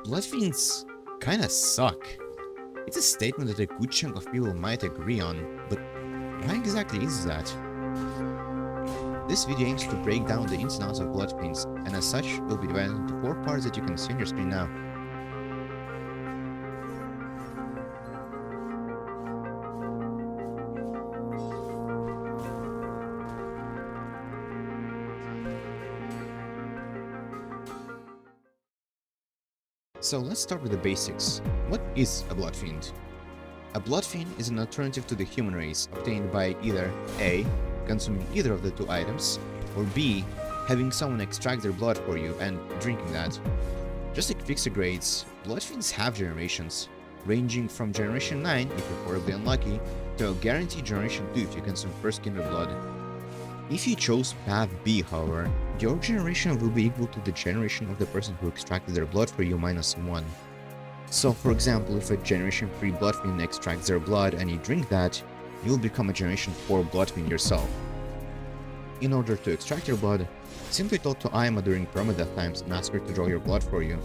Bloodfiends kinda suck. It's a statement that a good chunk of people might agree on, but why exactly is that? This video aims to break down the ins and outs of Bloodfiends, and as such, will be divided into 4 parts that you can see on your screen now. So let's start with the basics. What is a Bloodfiend? A Bloodfiend is an alternative to the human race, obtained by either A. consuming either of the 2 items, or B. having someone extract their blood for you and drinking that. Just like fixer grades, Bloodfiends have generations, ranging from Generation 9 if you're horribly unlucky, to a guaranteed Generation 2 if you consume first kindred blood. If you chose path B, however, your generation will be equal to the generation of the person who extracted their blood for you minus 1. So for example, if a Generation 3 Bloodfiend extracts their blood and you drink that, you'll become a Generation 4 Bloodfiend yourself. In order to extract your blood, simply talk to Aima during permadeath times and ask her to draw your blood for you.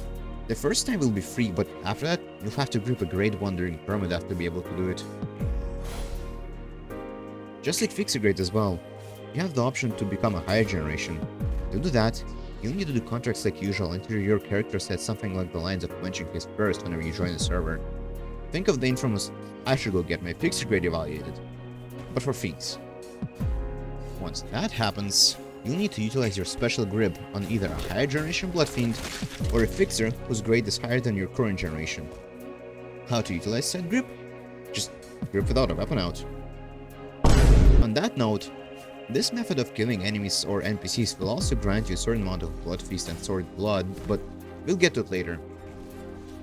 The first time will be free, but after that, you'll have to grip a grade 1 during permadeath to be able to do it. Just like fixer grades as well, you have the option to become a higher generation. To do that, you'll need to do contracts like usual until your character says something like the lines of quenching his thirst whenever you join the server. Think of the infamous, "I should go get my fixer grade evaluated," but for Fiends. Once that happens, you'll need to utilize your special grip on either a higher generation Bloodfiend or a fixer whose grade is higher than your current generation. How to utilize said grip? Just grip without a weapon out. On that note, this method of killing enemies or NPCs will also grant you a certain amount of bloodfeast and stored blood, but we'll get to it later.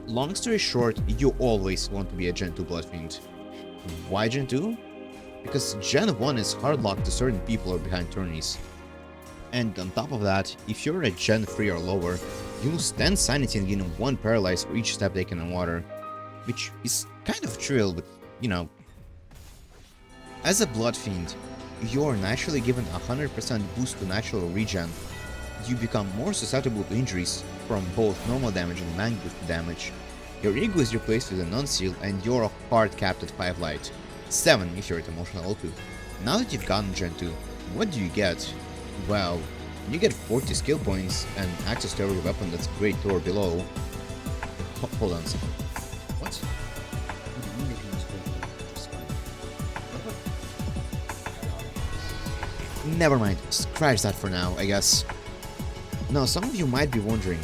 Long story short, you always want to be a Gen 2 Bloodfiend. Why Gen 2? Because Gen 1 is hardlocked to certain people or behind tourneys. And on top of that, if you're a Gen 3 or lower, you lose 10 sanity and gain 1 paralyze for each step taken in water. Which is kind of trivial, but you know. As a Bloodfiend, you're naturally given a 100% boost to natural regen. You become more susceptible to injuries from both normal damage and mang boosted damage. Your ego is replaced with an Unseal and you're hard capped at 5 light. 7 if you're at emotional level 2. Now that you've gotten Gen 2, what do you get? Well, you get 40 skill points and access to every weapon that's grade 2 or below. Hold on a second. What? Never mind, scratch that for now, I guess. Now, some of you might be wondering,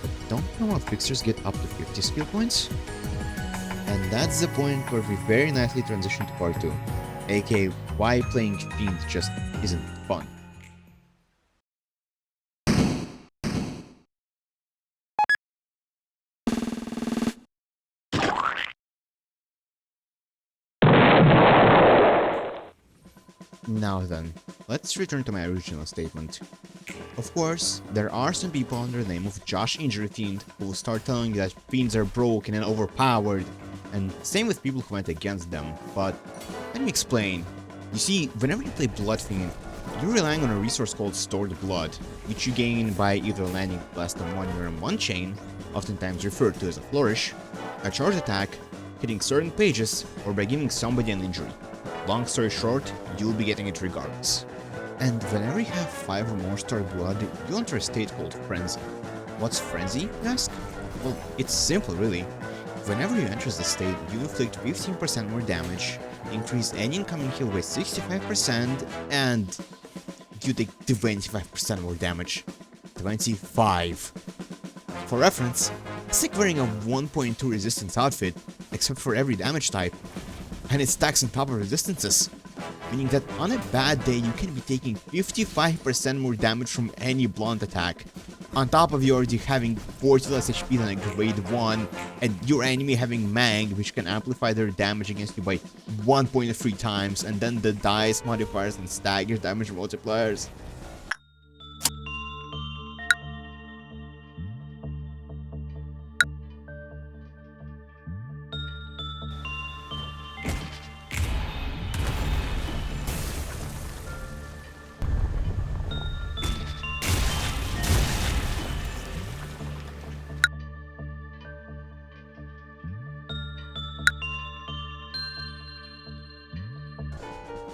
but don't normal fixers get up to 50 skill points? And that's the point where we very nicely transition to part 2, aka why playing Fiend just isn't fun. Now then, let's return to my original statement. Of course, there are some people under the name of Josh Injury Fiend who will start telling you that Fiends are broken and overpowered, and same with people who went against them, but let me explain. You see, whenever you play Bloodfiend, you're relying on a resource called Stored Blood, which you gain by either landing less than 1 year in one chain, oftentimes referred to as a flourish, a charge attack, hitting certain pages, or by giving somebody an injury. Long story short, you'll be getting it regardless. And whenever you have 5 or more stored blood, you enter a state called Frenzy. What's Frenzy, you ask? Well, it's simple really. Whenever you enter the state, you inflict 15% more damage, increase any incoming heal by 65%, and you take 25% more damage. 25. For reference, it's like wearing a 1.2 resistance outfit, except for every damage type. And it stacks on top of resistances, meaning that on a bad day you can be taking 55% more damage from any blunt attack, on top of you already having 40 less HP than a grade 1, and your enemy having Mang, which can amplify their damage against you by 1.3 times, and then the dice modifiers and stagger damage multipliers.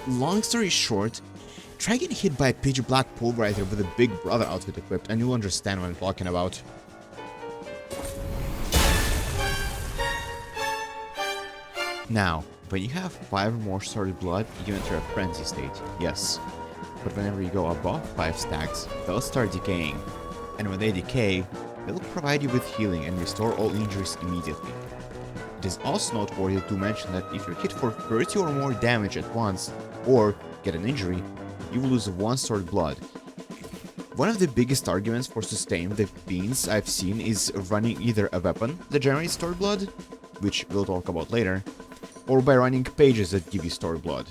long story short, try getting hit by a pitch black pulverizer with a Big Brother outfit equipped and you'll understand what I'm talking about. Now, when you have 5 or more started blood, you enter a frenzy state, yes. But whenever you go above 5 stacks, they'll start decaying. And when they decay, they'll provide you with healing and restore all injuries immediately. It is also noteworthy to mention that if you're hit for 30 or more damage at once, or get an injury, you will lose 1 stored blood. One of the biggest arguments for sustaining the Fiends I've seen is running either a weapon that generates stored blood, which we'll talk about later, or by running pages that give you stored blood.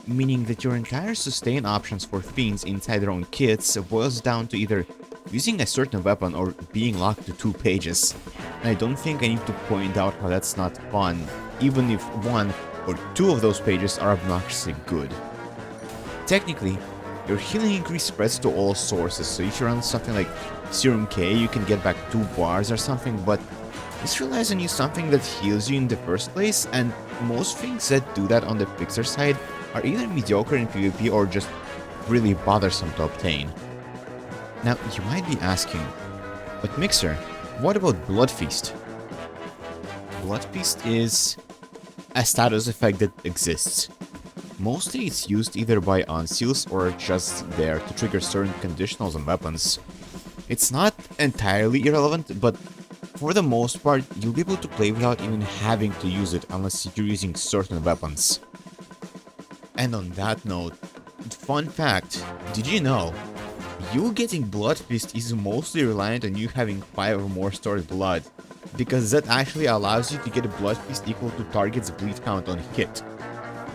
Meaning that your entire sustain options for Fiends inside their own kits boils down to either using a certain weapon or being locked to 2 pages. And I don't think I need to point out how that's not fun, even if 1 or 2 of those pages are obnoxiously good. Technically, your healing increase spreads to all sources, so if you run something like Serum K, you can get back 2 bars or something, but this relies on using something that heals you in the first place, and most things that do that on the fixer side are either mediocre in PvP or just really bothersome to obtain. Now, you might be asking, but Mixer, what about Bloodfeast? Bloodfeast is a status effect that exists. Mostly it's used either by Unseals or just there to trigger certain conditionals on weapons. It's not entirely irrelevant, but for the most part, you'll be able to play without even having to use it unless you're using certain weapons. And on that note, fun fact, did you know you getting Bloodfist is mostly reliant on you having 5 or more stored blood, because that actually allows you to get a Bloodfist equal to target's bleed count on hit.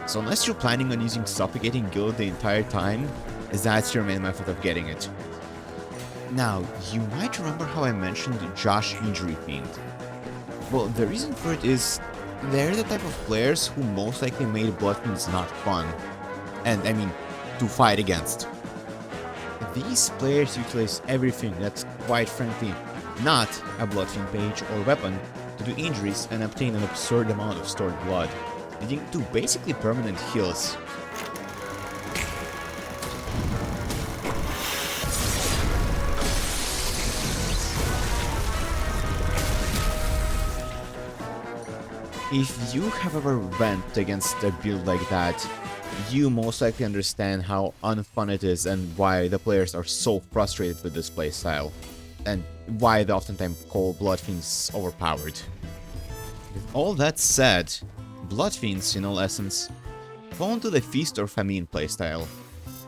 So unless you're planning on using Suffocating Guild the entire time, that's your main method of getting it. Now, you might remember how I mentioned Josh Injury Fiend. Well, the reason for it is, they're the type of players who most likely made Bloodfiends not fun. And I mean, to fight against. These players utilize everything that's quite frankly not a Bloodfiend page or weapon to do injuries and obtain an absurd amount of stored blood, leading to basically permanent heals. If you have ever went against a build like that, you most likely understand how unfun it is and why the players are so frustrated with this playstyle, and why they oftentimes call Bloodfiends overpowered. With all that said, Bloodfiends, in all essence, fall into the Feast or Famine playstyle,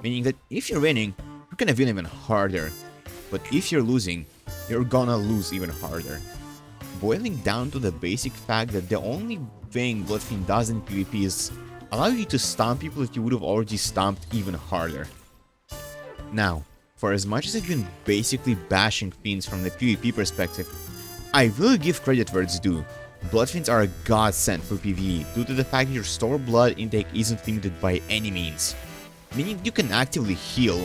meaning that if you're winning, you're gonna win even harder, but if you're losing, you're gonna lose even harder. Boiling down to the basic fact that the only thing Bloodfiend does in PvP is allow you to stomp people that you would have already stomped even harder. Now, for as much as I've been basically bashing Fiends from the PvP perspective, I will give credit where it's due. Bloodfiends are a godsend for PvE due to the fact that your stored blood intake isn't limited by any means, meaning you can actively heal,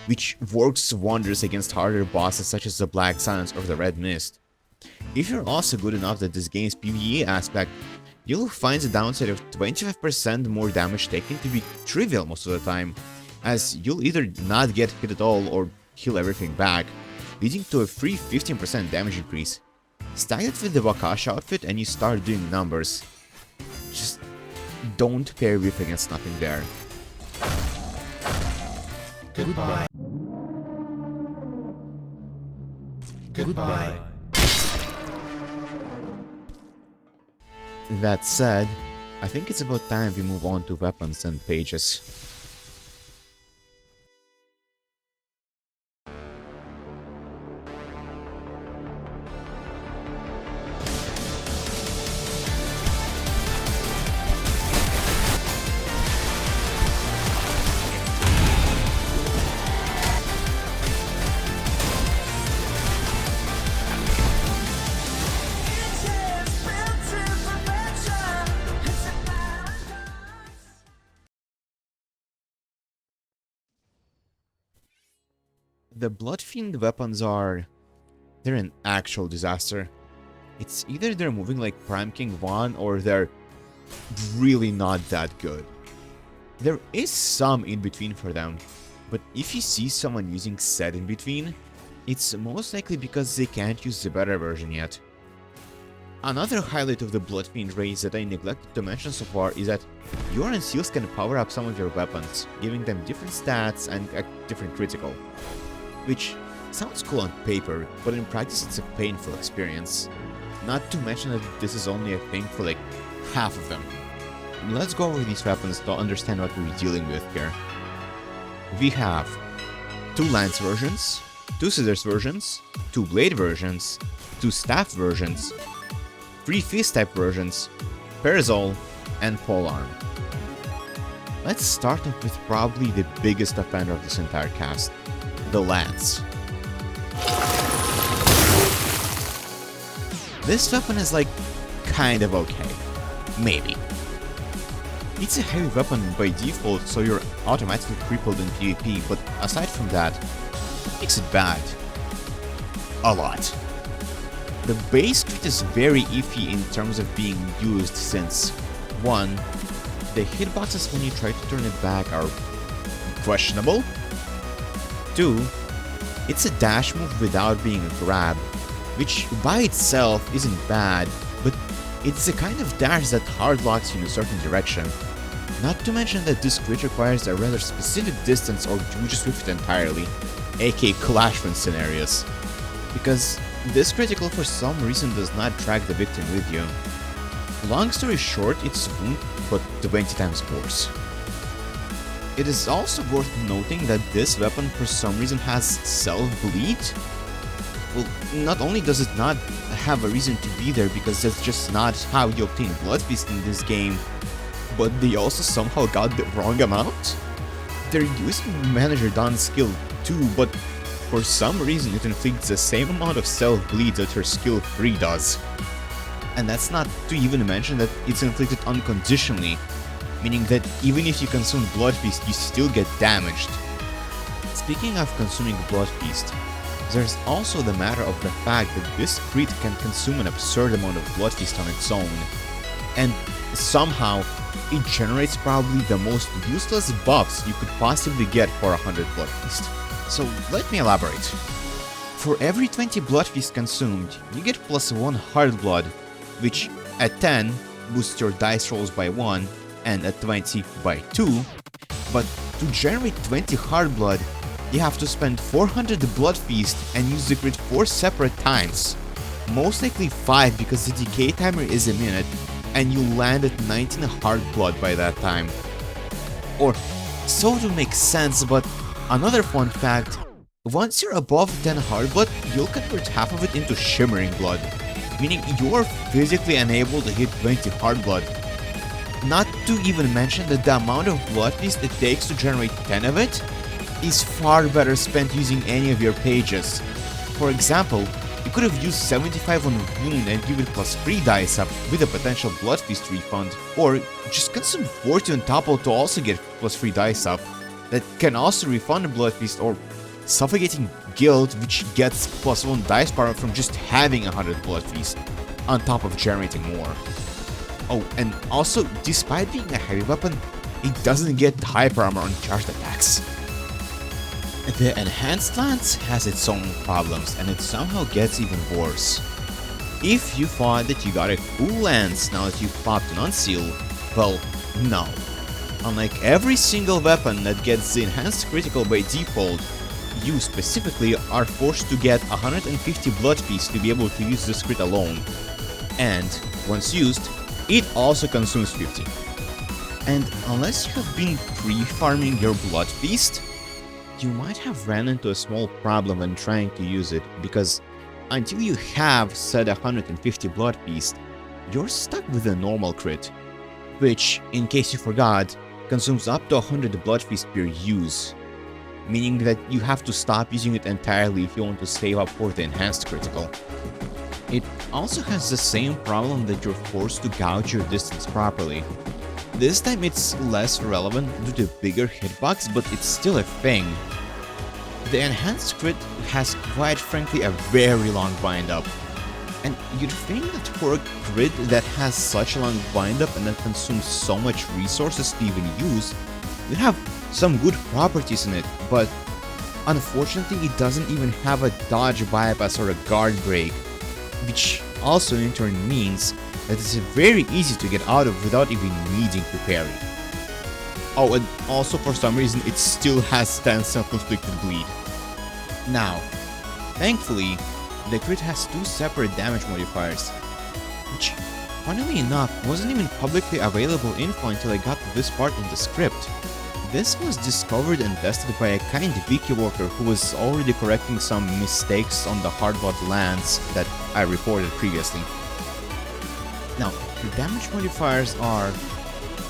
which works wonders against harder bosses such as the Black Silence or the Red Mist. If you're also good enough at this game's PvE aspect, you'll find the downside of 25% more damage taken to be trivial most of the time, as you'll either not get hit at all or heal everything back, leading to a free 15% damage increase. Stack it with the Wakash outfit and you start doing numbers. Just don't pair with against nothing there. Goodbye. Goodbye. That said, I think it's about time we move on to weapons and pages. The Bloodfiend weapons they're an actual disaster. It's either they're moving like Prime King 1 or they're really not that good. There is some in between for them, but if you see someone using set in between, it's most likely because they can't use the better version yet. Another highlight of the Bloodfiend race that I neglected to mention so far is that your Unseals can power up some of your weapons, giving them different stats and a different critical. Which sounds cool on paper, but in practice it's a painful experience. Not to mention that this is only a thing for like half of them. Let's go over these weapons to understand what we're dealing with here. We have 2 lance versions, 2 scissors versions, 2 blade versions, 2 staff versions, 3 fist type versions, parasol, and polearm. Let's start off with probably the biggest offender of this entire cast, the lance. This weapon is like kind of okay, maybe. It's a heavy weapon by default, so you're automatically crippled in PvP, but aside from that, it makes it bad. A lot. The base crit is very iffy in terms of being used since 1. The hitboxes when you try to turn it back are questionable. 2. It's a dash move without being a grab, which by itself isn't bad, but it's the kind of dash that hard locks you in a certain direction. Not to mention that this crit requires a rather specific distance or you just whiff it entirely, aka Clashman scenarios. Because this critical for some reason does not drag the victim with you. Long story short, it's wound, but 20 times worse. It is also worth noting that this weapon for some reason has self-bleed. Well, not only does it not have a reason to be there because that's just not how you obtain bloodfeast in this game, but they also somehow got the wrong amount? They're using Manager Dawn's skill too, but for some reason it inflicts the same amount of self-bleed that her skill 3 does. And that's not to even mention that it's inflicted unconditionally, meaning that even if you consume Bloodfeast, you still get damaged. Speaking of consuming Bloodfeast, there's also the matter of the fact that this crit can consume an absurd amount of Bloodfeast on its own, and somehow it generates probably the most useless buffs you could possibly get for 100 Bloodfeast. So let me elaborate. For every 20 Bloodfeast consumed, you get +1 hard blood, which at 10 boosts your dice rolls by 1, and at 20 by 2, but to generate 20 hard blood, you have to spend 400 Bloodfeast and use the crit 4 separate times. Most likely 5 because the decay timer is a minute, and you land at 19 hard blood by that time. Or, so to make sense, but another fun fact, once you're above 10 hard blood, you'll convert half of it into shimmering blood, meaning you're physically unable to hit 20 hard blood. Not to even mention that the amount of Bloodfeast it takes to generate 10 of it is far better spent using any of your pages. For example, you could have used 75 on Wound and give it +3 dice up with a potential Bloodfeast refund, or just consume 40 on Topple to also get +3 dice up that can also refund a Bloodfeast, or Suffocating Guild, which gets +1 dice power from just having 100 Bloodfeast, on top of generating more. Oh, and also, despite being a heavy weapon, it doesn't get hyper armor on charged attacks. The Enhanced Lance has its own problems, and it somehow gets even worse. If you thought that you got a cool lance now that you've popped an Unseal, well, no. Unlike every single weapon that gets the Enhanced Critical by default, you specifically are forced to get 150 Bloodfeast to be able to use this crit alone. And, once used, it also consumes 50. And unless you have been pre-farming your Bloodfeast, you might have ran into a small problem when trying to use it, because until you have said 150 Bloodfeast, you're stuck with a normal crit, which, in case you forgot, consumes up to 100 Bloodfeast per use, meaning that you have to stop using it entirely if you want to save up for the enhanced critical. It also has the same problem that you're forced to gauge your distance properly. This time it's less relevant due to bigger hitbox, but it's still a thing. The enhanced crit has quite frankly a very long bind-up, and you'd think that for a crit that has such a long bind-up and that consumes so much resources to even use, You have some good properties in it, but unfortunately it doesn't even have a dodge bypass or a guard break, which also in turn means that it's very easy to get out of without even needing to parry. Oh, and also for some reason it still has stance self-inflicted bleed. Now, thankfully, the crit has two separate damage modifiers, which, funnily enough, wasn't even publicly available info until I got to this part in the script. This was discovered and tested by a kind wiki worker who was already correcting some mistakes on the hardbot lands that I reported previously. Now, the damage modifiers are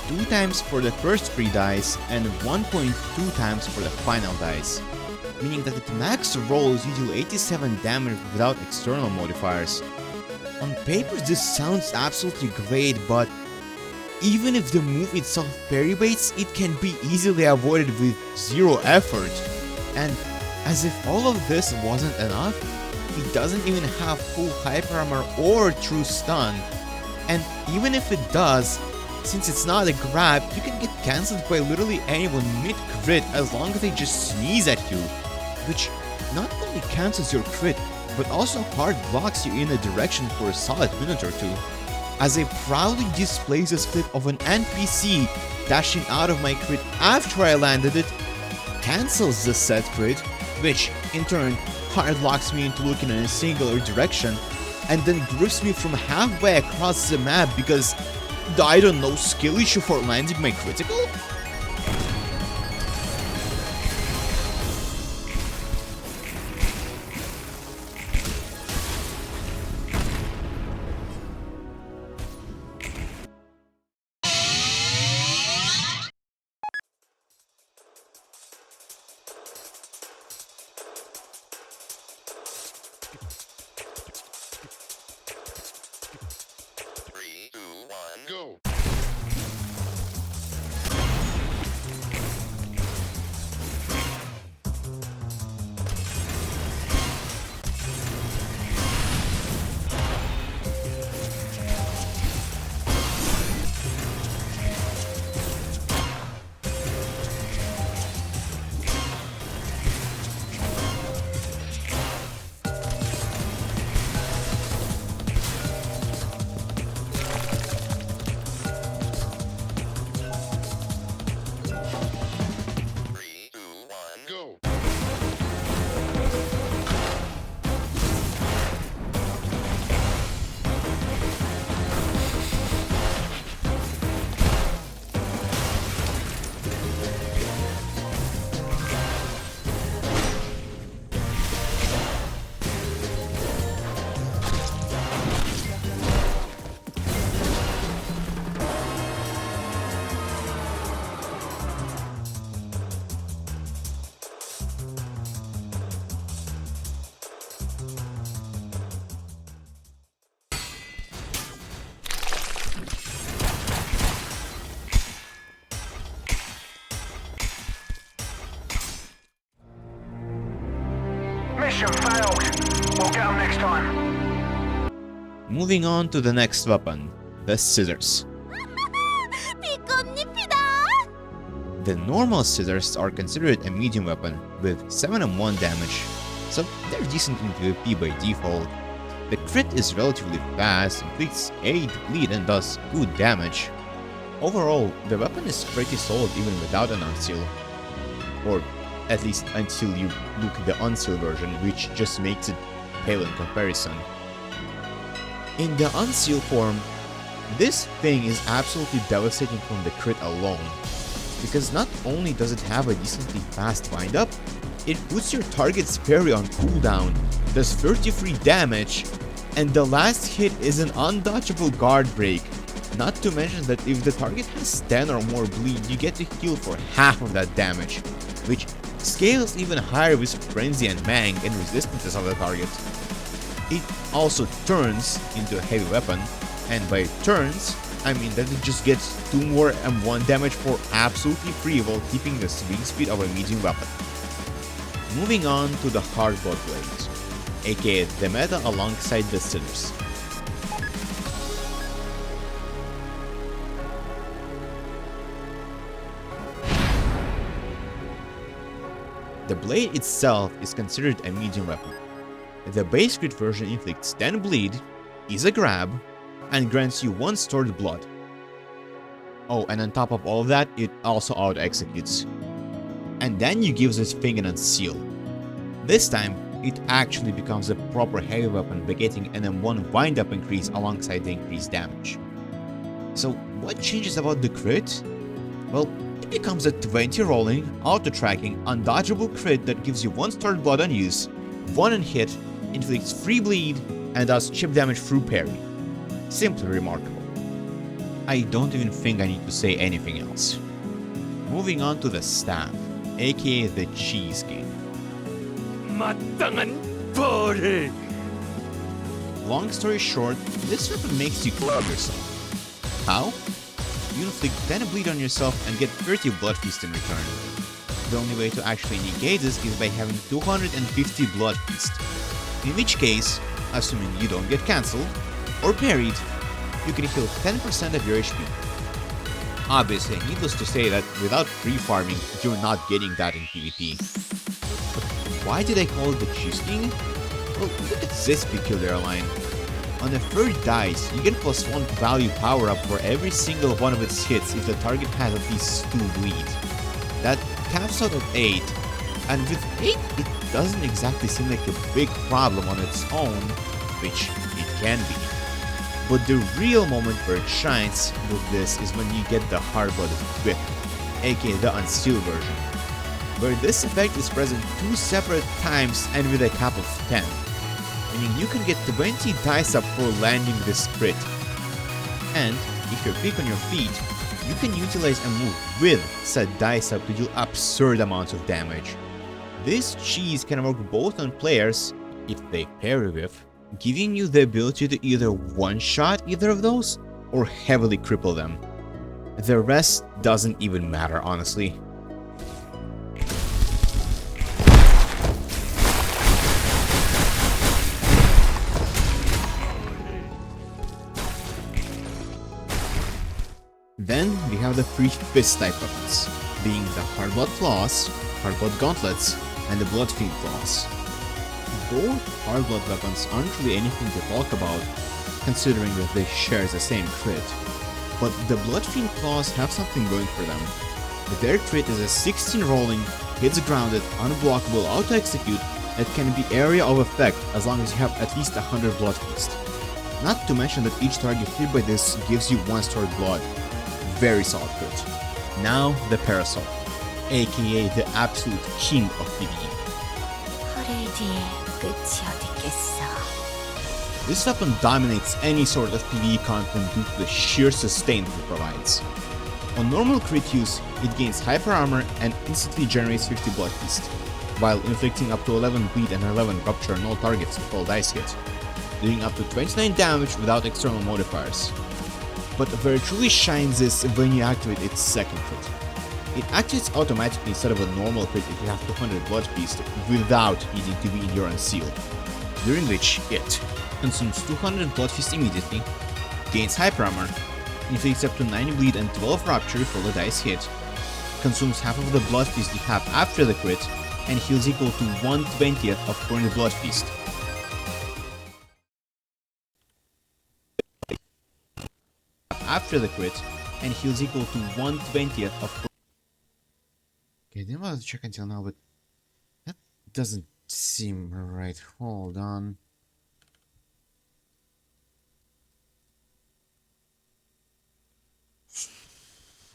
2 times for the first 3 dice and 1.2 times for the final dice, meaning that at max rolls you deal 87 damage without external modifiers. On paper this sounds absolutely great, but even if the move itself parry baits, it can be easily avoided with 0 effort. And as if all of this wasn't enough, it doesn't even have full hyper armor or true stun. And even if it does, since it's not a grab, you can get cancelled by literally anyone mid-crit as long as they just sneeze at you, which not only cancels your crit, but also hard blocks you in a direction for a solid minute or two. As it proudly displays this clip of an NPC dashing out of my crit after I landed it, cancels the said crit, which in turn hard locks me into looking in a singular direction, and then grips me from halfway across the map because, I don't know, skill issue for landing my critical? Go! Go! Mission failed. We'll get them next time. Moving on to the next weapon, the scissors. The normal scissors are considered a medium weapon with 7 and 1 damage, so they're decent in PvP by default. The crit is relatively fast, inflicts 8 bleed and does good damage. Overall, the weapon is pretty solid even without an unseal, or at least until you look at the unseal version, which just makes it pale in comparison. In the unseal form, this thing is absolutely devastating from the crit alone, because not only does it have a decently fast wind-up, it puts your target's parry on cooldown, does 33 damage, and the last hit is an undodgeable guard break. Not to mention that if the target has 10 or more bleed, you get to heal for half of that damage, which scales even higher with Frenzy and Mang and resistances of the target. It also turns into a heavy weapon, and by turns, I mean that it just gets 2 more and 1 damage for absolutely free while keeping the swing speed of a medium weapon. Moving on to the hardbot blades, aka the meta alongside the scissors. The blade itself is considered a medium weapon. The base crit version inflicts 10 bleed, is a grab, and grants you 1 stored blood. Oh, and on top of all that, it also auto-executes. And then you give this thing an Unseal. This time, it actually becomes a proper heavy weapon by getting an M1 wind-up increase alongside the increased damage. So, what changes about the crit? Well, it becomes a 20 rolling, auto-tracking, undodgeable crit that gives you 1 stored blood on use, 1 on hit, inflicts free bleed, and does chip damage through parry. Simply remarkable. I don't even think I need to say anything else. Moving on to the staff, aka the cheese game. Long story short, this weapon makes you club yourself. How? You inflict 10 bleed on yourself and get 30 bloodfeast in return. The only way to actually negate this is by having 250 bloodfeast. In which case, assuming you don't get cancelled or parried, you can heal 10% of your HP. Obviously, needless to say that without free farming, you're not getting that in PvP. But why did I call it the Cheese King? Well, look at this peculiar line. On the third dice, you get +1 value power up for every single one of its hits if the target has at least 2 bleed. That caps out at 8, and with 8, it doesn't exactly seem like a big problem on its own, which it can be. But the real moment where it shines with this is when you get the Hard-Blooded Whip, aka the Unsealed version, where this effect is present 2 separate times and with a cap of 10, meaning you can get 20 dice up for landing this crit. And if you're quick on your feet, you can utilize a move with said dice up to deal absurd amounts of damage. This cheese can work both on players, if they parry with, giving you the ability to either one-shot either of those, or heavily cripple them. The rest doesn't even matter, honestly. Then we have the 3 fist type weapons, being the Hard-Blood Claws, Hard-Blood Gauntlets, and the Bloodfiend Claws. Both Hard-Blood weapons aren't really anything to talk about, considering that they share the same crit. But the Bloodfiend Claws have something going for them. Their crit is a 16 rolling, hits grounded, unblockable auto-execute that can be area of effect as long as you have at least 100 Bloodfeast. Not to mention that each target hit by this gives you 1 stored blood. Very solid crit. Now the Parasol, aka the absolute king of PvE. This weapon dominates any sort of PvE content due to the sheer sustain it provides. On normal crit use, it gains hyper armor and instantly generates 50 blood feast, while inflicting up to 11 bleed and 11 rupture on all targets with all dice hit, doing up to 29 damage without external modifiers. But where it truly shines is when you activate its second crit. It activates automatically instead of a normal crit if you have 200 blood feast without needing to be in your Unseal, during which it consumes 200 blood feast immediately, gains hyper armor, inflicts up to 9 bleed and 12 rupture if all the dice hit, consumes half of the blood feast you have after the crit, and heals equal to 1/20th of current blood feast. After the crit, and heals equal to 1/20th of. Okay, I didn't want to check until now, but that doesn't seem right. Hold on.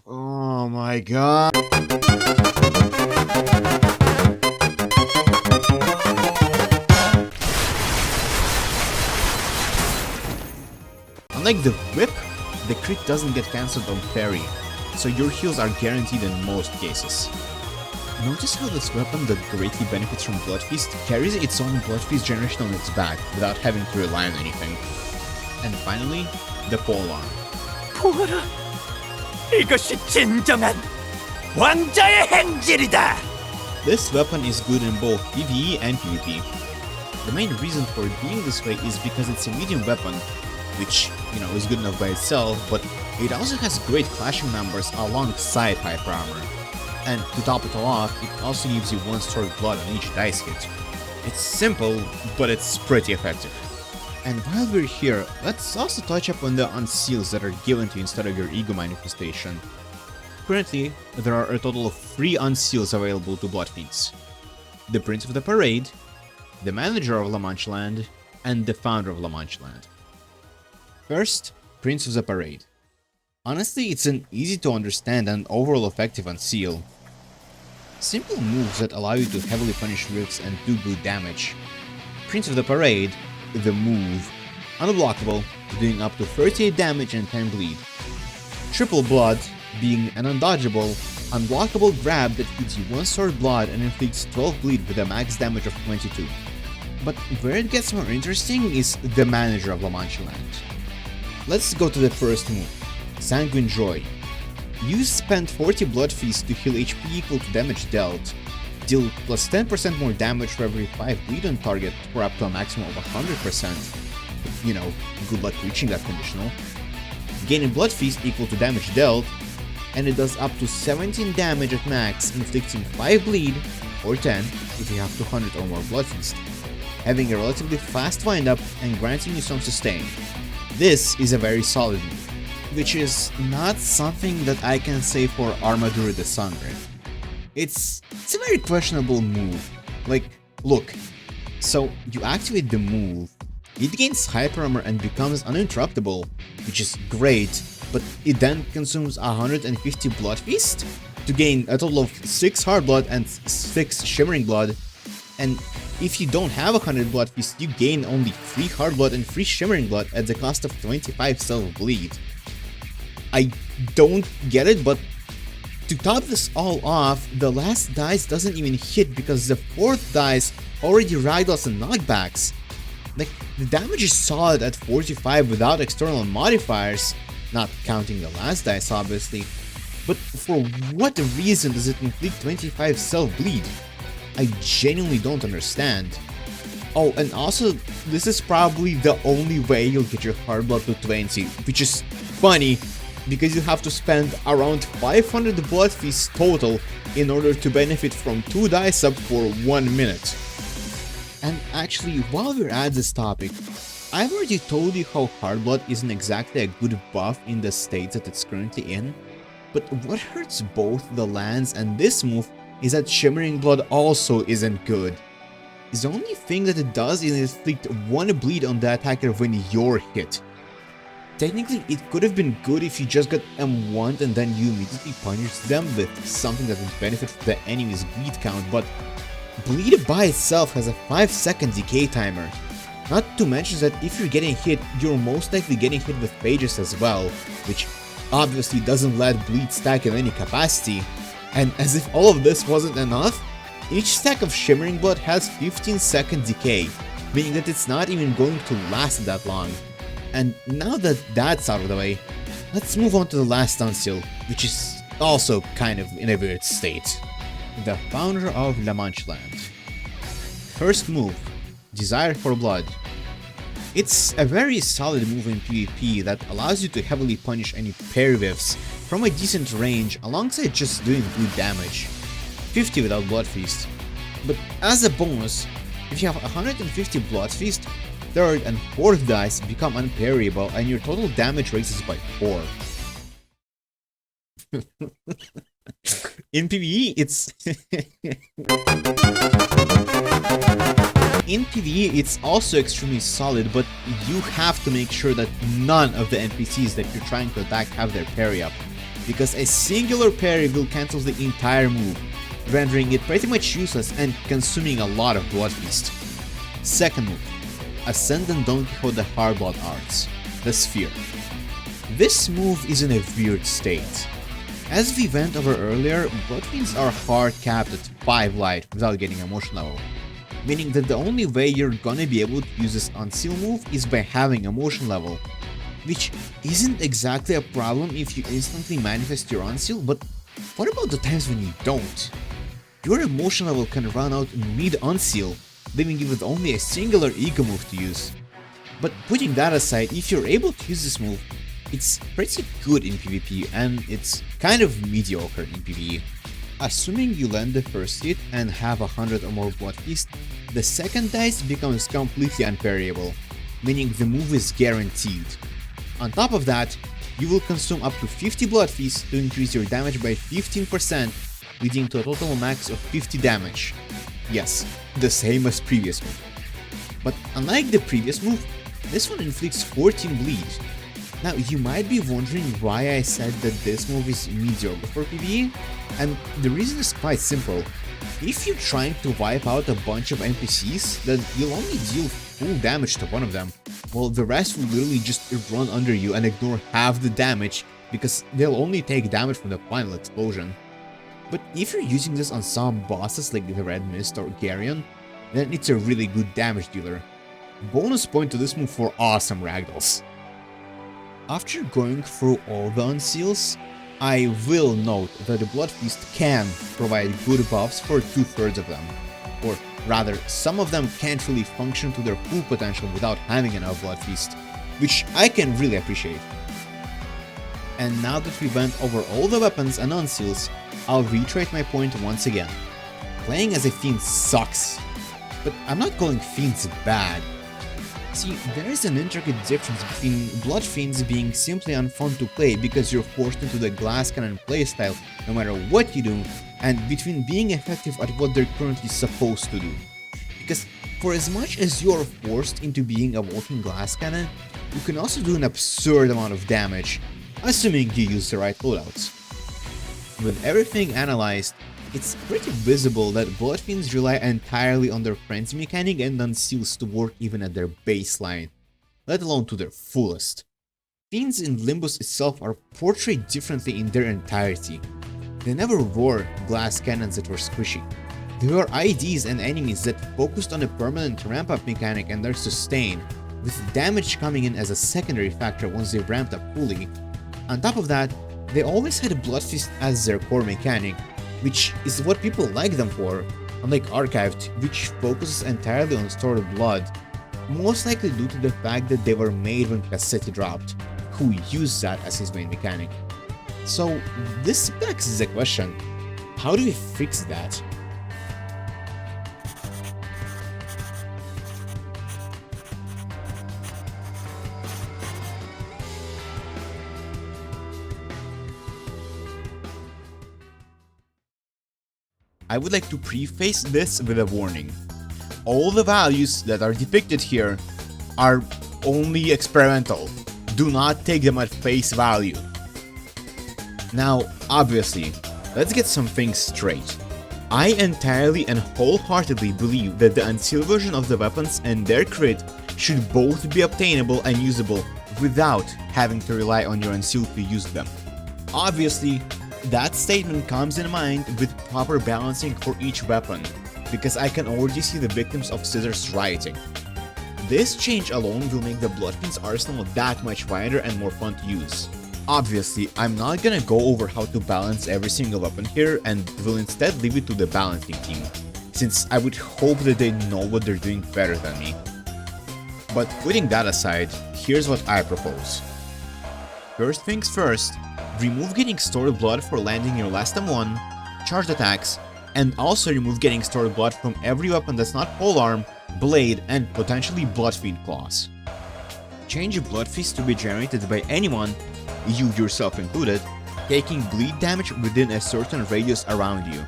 Oh my god. Unlike the whip, the crit doesn't get cancelled on parry, so your heals are guaranteed in most cases. Notice how this weapon that greatly benefits from Bloodfeast carries its own Bloodfeast generation on its back without having to rely on anything. And finally, the polearm. 보거라, 이것이 진정한 왕자의 행진이다. This weapon is good in both PvE and PvP. The main reason for it being this way is because it's a medium weapon, which, is good enough by itself, but it also has great clashing numbers alongside hyper armor. And to top it all off, it also gives you 1 stored blood on each dice hit. It's simple, but it's pretty effective. And while we're here, let's also touch up on the Unseals that are given to you instead of your ego manifestation. Currently, there are a total of 3 Unseals available to Bloodfiends: the Prince of the Parade, the Manager of La Manche Land, and the Founder of La Manche Land. First, Prince of the Parade. Honestly, it's an easy to understand and overall effective Unseal. Simple moves that allow you to heavily punish risks and do good damage. Prince of the Parade, the move, unblockable, doing up to 38 damage and 10 bleed. Triple Blood, being an undodgeable, unblockable grab that feeds you 1 stored blood and inflicts 12 bleed with a max damage of 22. But where it gets more interesting is the Manager of La Manche Land. Let's go to the first move, Sanguine Joy. You spend 40 bloodfeast to heal HP equal to damage dealt, deal plus 10% more damage for every 5 bleed on target for up to a maximum of 100%. You know, good luck reaching that conditional. Gaining bloodfeast equal to damage dealt, and it does up to 17 damage at max, inflicting 5 bleed, or 10 if you have 200 or more bloodfeast, having a relatively fast windup and granting you some sustain. This is a very solid move, which is not something that I can say for Armadura the Sangre. It's a very questionable move. Like, look, so you activate the move, it gains hyper armor and becomes uninterruptible, which is great, but it then consumes 150 blood feast to gain a total of 6 hard blood and 6 shimmering blood, and if you don't have 100 blood feast, you gain only 3 hard blood and 3 shimmering blood at the cost of 25 self bleed. I don't get it, but to top this all off, the last dice doesn't even hit because the 4th dice already ragdolls and knockbacks. Like, the damage is solid at 45 without external modifiers, not counting the last dice obviously, but for what reason does it inflict 25 self bleed? I genuinely don't understand. Oh, and also, this is probably the only way you'll get your hard blood to 20, which is funny because you have to spend around 500 blood feasts total in order to benefit from 2 dice up for 1 minute. And actually, while we're at this topic, I've already told you how hard blood isn't exactly a good buff in the state that it's currently in, but what hurts both the lands and this move is that Shimmering Blood also isn't good. The only thing that it does is inflict 1 bleed on the attacker when you're hit. Technically, it could have been good if you just got M1 and then you immediately punished them with something that would benefit from the enemy's bleed count, but bleed by itself has a 5-second decay timer. Not to mention that if you're getting hit, you're most likely getting hit with pages as well, which obviously doesn't let bleed stack in any capacity. And as if all of this wasn't enough, each stack of Shimmering Blood has 15-second decay, meaning that it's not even going to last that long. And now that that's out of the way, let's move on to the last Unseal, which is also kind of in a weird state. The Founder of La Manche Land. First move, Desire for Blood. It's a very solid move in PvP that allows you to heavily punish any parry whiffs from a decent range alongside just doing good damage. 50 without Blood Feast. But as a bonus, if you have 150 Blood Feast, 3rd and 4th dice become unparryable and your total damage raises by 4. In PvE, it's also extremely solid, but you have to make sure that none of the NPCs that you're trying to attack have their parry up, because a singular parry will cancel the entire move, rendering it pretty much useless and consuming a lot of blood feast. Second move, Ascendant Don Quixote Hardblood Arts, the Sphere. This move is in a weird state. As we went over earlier, Bloodfiends are hard capped at 5 light without getting emotion level, meaning that the only way you're gonna be able to use this Unseal move is by having emotion level, which isn't exactly a problem if you instantly manifest your Unseal, but what about the times when you don't? Your emotion level can run out in mid-Unseal, leaving you with only a singular ego move to use. But putting that aside, if you're able to use this move, it's pretty good in PvP and it's kind of mediocre in PvE. Assuming you land the first hit and have 100 or more bloodfeast, the second dice becomes completely unparryable, meaning the move is guaranteed. On top of that, you will consume up to 50 bloodfeast to increase your damage by 15%, leading to a total max of 50 damage. Yes, the same as previous move. But unlike the previous move, this one inflicts 14 bleed. Now you might be wondering why I said that this move is mediocre for PvE, and the reason is quite simple. If you're trying to wipe out a bunch of NPCs, then you'll only deal full damage to one of them, while the rest will literally just run under you and ignore half the damage because they'll only take damage from the final explosion. But if you're using this on some bosses like the Red Mist or Garyon, then it's a really good damage dealer. Bonus point to this move for awesome ragdolls. After going through all the Unseals, I will note that the Bloodfeast can provide good buffs for 2/3 of them, or rather, some of them can't really function to their full potential without having enough Bloodfeast, which I can really appreciate. And now that we went over all the weapons and Unseals, I'll reiterate my point once again. Playing as a Fiend sucks, but I'm not calling Fiends bad. See, there is an intricate difference between Blood Fiends being simply unfun to play because you're forced into the glass cannon playstyle no matter what you do, and between being effective at what they're currently supposed to do. Because for as much as you're forced into being a walking glass cannon, you can also do an absurd amount of damage, assuming you use the right loadouts. With everything analyzed, it's pretty visible that Bloodfiends rely entirely on their frenzy mechanic and Unseals to work even at their baseline, let alone to their fullest. Fiends in Limbus itself are portrayed differently in their entirety. They never wore glass cannons that were squishy. They were IDs and enemies that focused on a permanent ramp-up mechanic and their sustain, with damage coming in as a secondary factor once they ramped up fully. On top of that, they always had Bloodfist as their core mechanic, which is what people like them for, unlike Archived, which focuses entirely on stored blood, most likely due to the fact that they were made when Cassetti dropped, who used that as his main mechanic. So this begs the question, how do we fix that? I would like to preface this with a warning. All the values that are depicted here are only experimental. Do not take them at face value. Now, obviously, let's get some things straight. I entirely and wholeheartedly believe that the Unsealed version of the weapons and their crit should both be obtainable and usable without having to rely on your Unsealed to use them. Obviously, that statement comes in mind with proper balancing for each weapon, because I can already see the victims of Scissors rioting. This change alone will make the Bloodfiend's arsenal that much wider and more fun to use. Obviously, I'm not gonna go over how to balance every single weapon here and will instead leave it to the balancing team, since I would hope that they know what they're doing better than me. But putting that aside, here's what I propose. First things first, remove getting stored blood for landing your last M1, charged attacks, and also remove getting stored blood from every weapon that's not polearm, blade, and potentially Bloodfiend claws. Change Bloodfeast to be generated by anyone, you yourself included, taking bleed damage within a certain radius around you.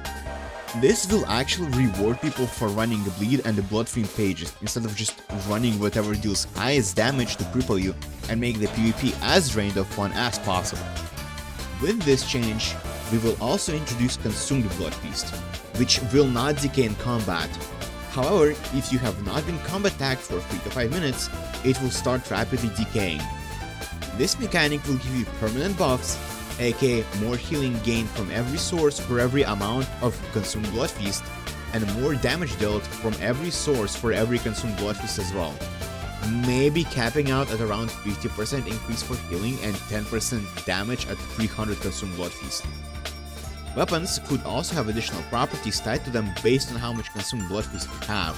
This will actually reward people for running the bleed and the Bloodfiend pages instead of just running whatever deals highest damage to cripple you and make the PvP as drained of fun as possible. With this change, we will also introduce Consumed Bloodfeast, which will not decay in combat. However, if you have not been combat tagged for 3 to 5 minutes, it will start rapidly decaying. This mechanic will give you permanent buffs, aka more healing gained from every source for every amount of Consumed Bloodfeast, and more damage dealt from every source for every Consumed Bloodfeast as well. Maybe capping out at around 50% increase for healing and 10% damage at 300 Consumed Bloodfeast. Weapons could also have additional properties tied to them based on how much Consumed Bloodfeast you have.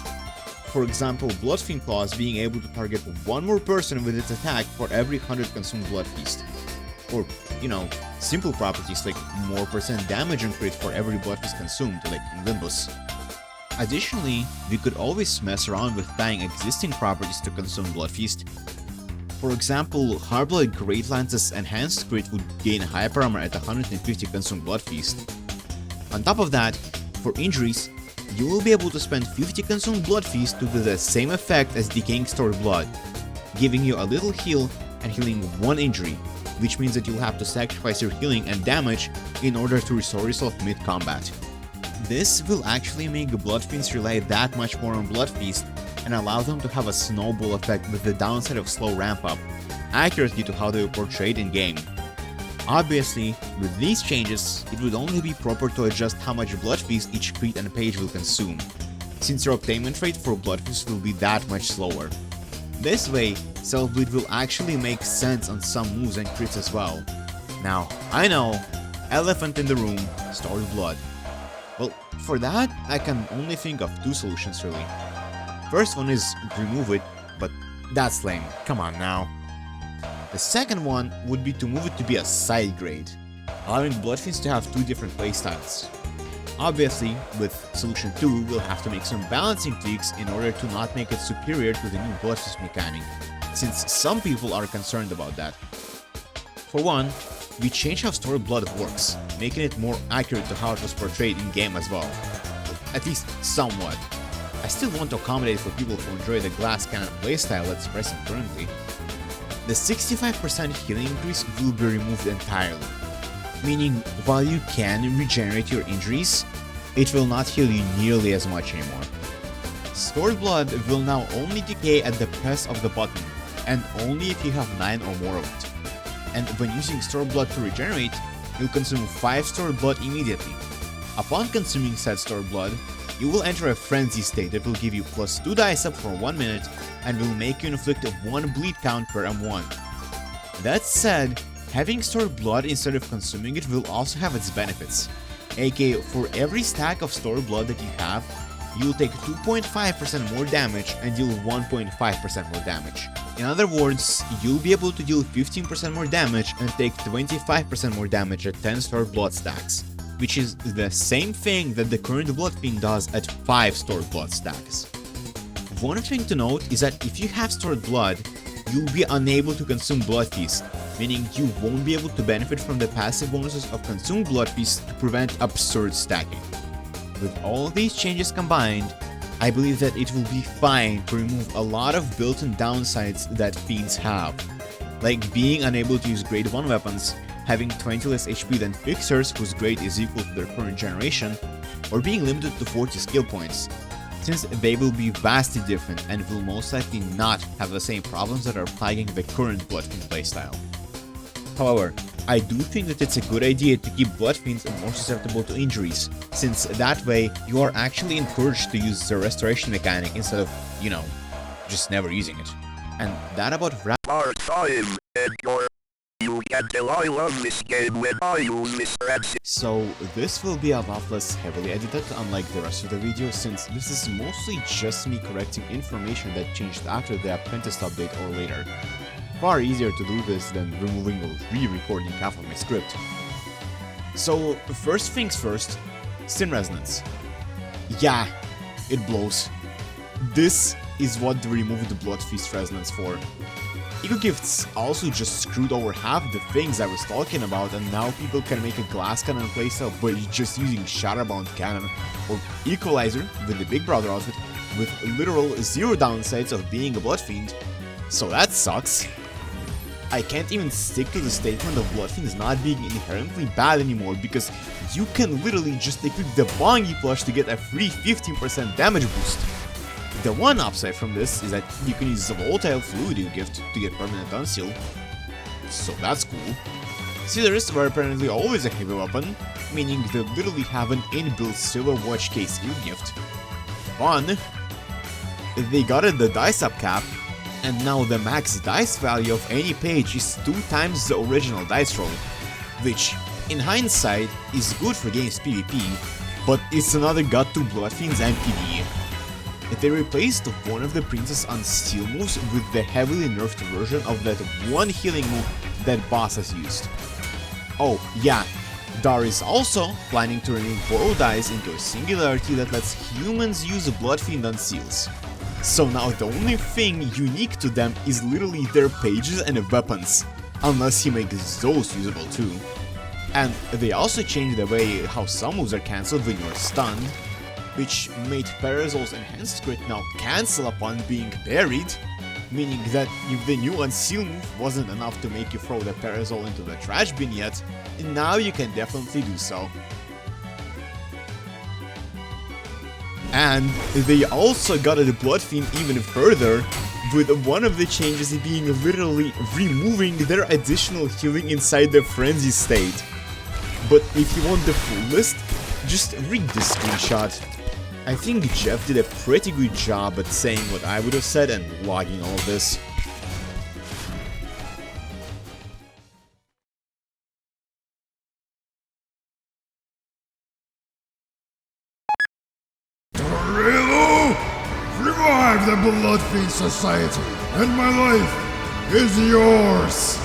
For example, Bloodfiend Claws being able to target one more person with its attack for every 100 Consumed Bloodfeast. or, you know, simple properties like more % damage and crit for every bloodfeast consumed, like in Limbus. Additionally, we could always mess around with tying existing properties to consume bloodfeast. For example, Hardblood Great Lance's enhanced crit would gain hyper armor at 150 consumed bloodfeast. On top of that, for injuries, you will be able to spend 50 consumed bloodfeast to do the same effect as decaying stored blood, giving you a little heal and healing one injury, which means that you'll have to sacrifice your healing and damage in order to restore yourself mid-combat. This will actually make Bloodfiends rely that much more on bloodfeast and allow them to have a snowball effect with the downside of slow ramp-up, accurately to how they were portrayed in-game. Obviously, with these changes, it would only be proper to adjust how much bloodfeast each crit and page will consume, since your obtainment rate for bloodfeast will be that much slower. This way, self-bleed will actually make sense on some moves and crits as well. Now, I know, elephant in the room, stored blood. Well, for that, I can only think of two solutions really. First one is remove it, but that's lame, come on now. The second one would be to move it to be a side grade, allowing Bloodfiends to have two different playstyles. Obviously, with solution 2, we'll have to make some balancing tweaks in order to not make it superior to the new Bloodfeast mechanic, since some people are concerned about that. For one, we changed how stored blood works, making it more accurate to how it was portrayed in-game as well. At least somewhat. I still want to accommodate for people who enjoy the glass cannon playstyle that's present currently. The 65% healing increase will be removed entirely, meaning while you can regenerate your injuries, it will not heal you nearly as much anymore. Stored blood will now only decay at the press of the button, and only if you have 9 or more of it. And when using stored blood to regenerate, you'll consume 5 stored blood immediately. Upon consuming said stored blood, you will enter a frenzy state that will give you +2 dice up for 1 minute and will make you inflict 1 bleed count per M1. That said, having stored blood instead of consuming it will also have its benefits, aka for every stack of stored blood that you have, you'll take 2.5% more damage and deal 1.5% more damage. In other words, you'll be able to deal 15% more damage and take 25% more damage at 10 stored blood stacks, which is the same thing that the current Bloodfiend does at 5 stored blood stacks. One thing to note is that if you have stored blood, you'll be unable to consume Bloodfeast, meaning you won't be able to benefit from the passive bonuses of consumed Bloodfeast to prevent absurd stacking. With all of these changes combined, I believe that it will be fine to remove a lot of built-in downsides that Fiends have, like being unable to use grade 1 weapons, having 20 less HP than Fixers whose grade is equal to their current generation, or being limited to 40 skill points, since they will be vastly different and will most likely not have the same problems that are plaguing the current Bloodfiend playstyle. However, I do think that it's a good idea to keep Bloodfiends more susceptible to injuries, since that way you are actually encouraged to use the restoration mechanic instead of, you know, just never using it. And that about wraps Our time, Encore. You can tell I love this game when I use Mr. Unseals. So this will be a lot less heavily edited, unlike the rest of the video, since this is mostly just me correcting information that changed after the Apprentice update or later. Far easier to do this than removing or re-recording half of my script. So first things first, Sin Resonance. Yeah, it blows. This is what they removed the Bloodfeast Resonance for. Eco Gifts also just screwed over half the things I was talking about, and now people can make a glass cannon playstyle by just using Shatterbound Cannon or Equalizer with the Big Brother outfit with literal 0 downsides of being a Bloodfiend. So that sucks. I can't even stick to the statement of Bloodfiends not being inherently bad anymore because you can literally just equip the Bongi plush to get a free 15% damage boost. The one upside from this is that you can use the Volatile Fluid gift to get permanent Unseal, so that's cool. Scissors were apparently always a heavy weapon, meaning they literally have an inbuilt Silver Watch case gift. Fun! They got the dice up cap, and now the max dice value of any page is 2 times the original dice roll, which, in hindsight, is good for games PvP, but it's another gut to Bloodfiends and PvE. They replaced one of the Princess Unseal moves with the heavily nerfed version of that one healing move that boss has used. Oh yeah, Dar is also planning to remove borrow dice into a singularity that lets humans use Bloodfiend Unseals. So now the only thing unique to them is literally their pages and weapons, unless he makes those usable too. And they also changed the way how some moves are cancelled when you're stunned, which made Parasol's enhanced crit now cancel upon being parried, meaning that if the new Unseal move wasn't enough to make you throw the Parasol into the trash bin yet, now you can definitely do so. And they also got the Bloodfiend even further, with one of the changes being literally removing their additional healing inside the frenzy state. But if you want the full list, just read this screenshot. I think Jeff did a pretty good job at saying what I would have said and logging all of this. Revive the Bloodfiend Society, and my life is yours!